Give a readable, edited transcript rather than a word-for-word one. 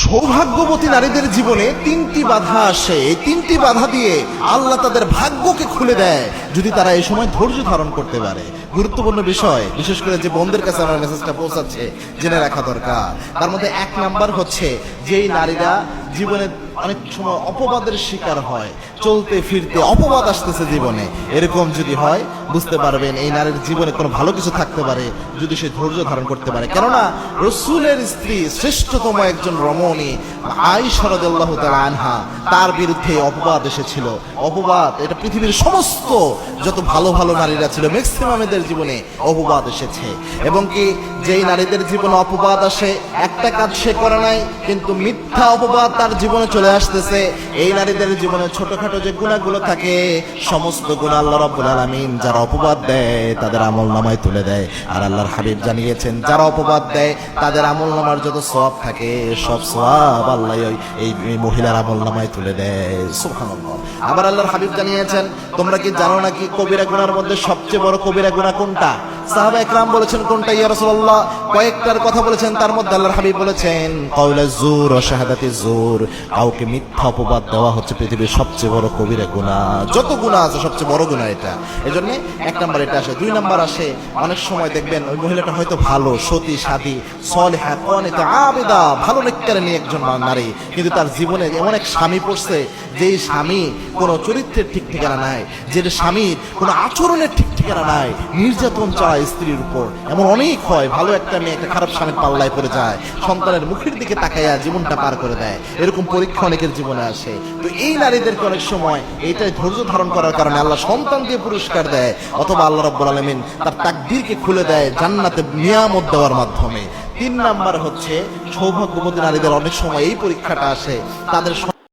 সৌভাগ্যবতী নারীদের জীবনে তিনটি বাধা আসে। এই তিনটি বাধা দিয়ে আল্লাহ তাদের ভাগ্যকে খুলে দেয় যদি তারা এই সময় ধৈর্য ধারণ করতে পারে। গুরুত্বপূর্ণ বিষয়, বিশেষ করে যে বোনদের কাছে আমার মেসেজটা পৌঁছাচ্ছে, জেনে রাখা দরকার। তার মধ্যে এক নাম্বার হচ্ছে, যেই নারীরা জীবনে অনেক সময় অপবাদের শিকার হয়, চলতে ফিরতে অপবাদ আসতেছে জীবনে, এরকম যদি হয় বুঝতে পারবেন এই নারীর জীবনে কোনো ভালো কিছু থাকতে পারে যদি সে ধৈর্য ধারণ করতে পারে। কেননা রসূলের স্ত্রী, শ্রেষ্ঠতম একজন রমণী আয়েশা রাদিয়াল্লাহু তাআলা আনহা, তার বিরুদ্ধে অপবাদ এসেছিল। অপবাদ এটা পৃথিবীর সমস্ত যত ভালো ভালো নারীরা ছিল ম্যাক্সিমামেদের জীবনে অপবাদ এসেছে। এবং কি যেই নারীদের জীবনে অপবাদ আসে, একটা কাজ সে করে নাই কিন্তু মিথ্যা অপবাদ তার জীবনে চলে আসতেছে, এই নারীদের জীবনে ছোটখাটো যে গুনাহগুলো থাকে সমস্ত গুনাহ আল্লাহ রাব্বুল আলামিন যারা অপবাদ দেয় তাদের আমলনামায় তুলে দেয়। আর আল্লাহর হাবিব জানিয়েছেন, যারা অপবাদ দেয় তাদের আমলনামার যত সওয়াব থাকে সব সওয়াব আল্লাহ এই মহিলার আমলনামায় তুলে দেয়। সুবহানাল্লাহ। আবার আল্লাহর হাবিব জানিয়েছেন, তোমরা কি জানো নাকি কবিরা গুনার মধ্যে সবচেয়ে বড় কবিরা গুনাহ কোনটা? সাহাবা একরাম বলেছেন, কোনটা ইয়া রাসূলুল্লাহ? কয়েকটার কথা বলেছেন, তার মধ্যে আল্লাহর হাবিব বলেছেন কাউলাজ জুর ওয়া শাহাদাতিজ জুর, কাউকে মিথ্যা অপবাদ দেওয়া হচ্ছে পৃথিবীর সবচেয়ে বড় কবিরা গুনাহ। যত গুনাহ আছে সবচেয়ে বড় গুনাহ এটা। এজন্য এক নাম্বার এটা আসে। দুই নাম্বার আসে, অনেক সময় দেখবেন ওই মহিলাটা হয়তো ভালো, সতী সাদী, সলিহা, কানিতা, আবিদা, ভালো নেককারিনী একজন নারী, কিন্তু তার জীবনে এমন এক স্বামী পড়ছে যেই স্বামী কোনো চরিত্রের ঠিক ঠিকানা নাই, যে স্বামীর কোনো আচরণের ঠিক ঠিকানা নাই, নির্যাতন চালায় স্ত্রীর উপর। এমন অনেক হয়, ভালো একটা মেয়ে একটা খারাপ স্বামীর পাল্লায় পড়ে যায়, সন্তানের মুখের দিকে তাকাইয়া জীবনটা পার করে দেয়। এরকম পরীক্ষা অনেকের জীবনে আসে। তো এই নারীদেরকে অনেক সময় এইটাই ধৈর্য ধারণ করার কারণে আল্লাহ সন্তান দিয়ে পুরস্কার দেয়, অথবা আল্লাহ রাব্বুল আলামিন তার তাকদীরকে খুলে দেয় জান্নাতে নিয়ামত দেওয়ার মাধ্যমে। তিন নাম্বার হচ্ছে, সৌভাগ্যবতী নারীদের অনেক সময় এই পরীক্ষাটা আসে, তাদের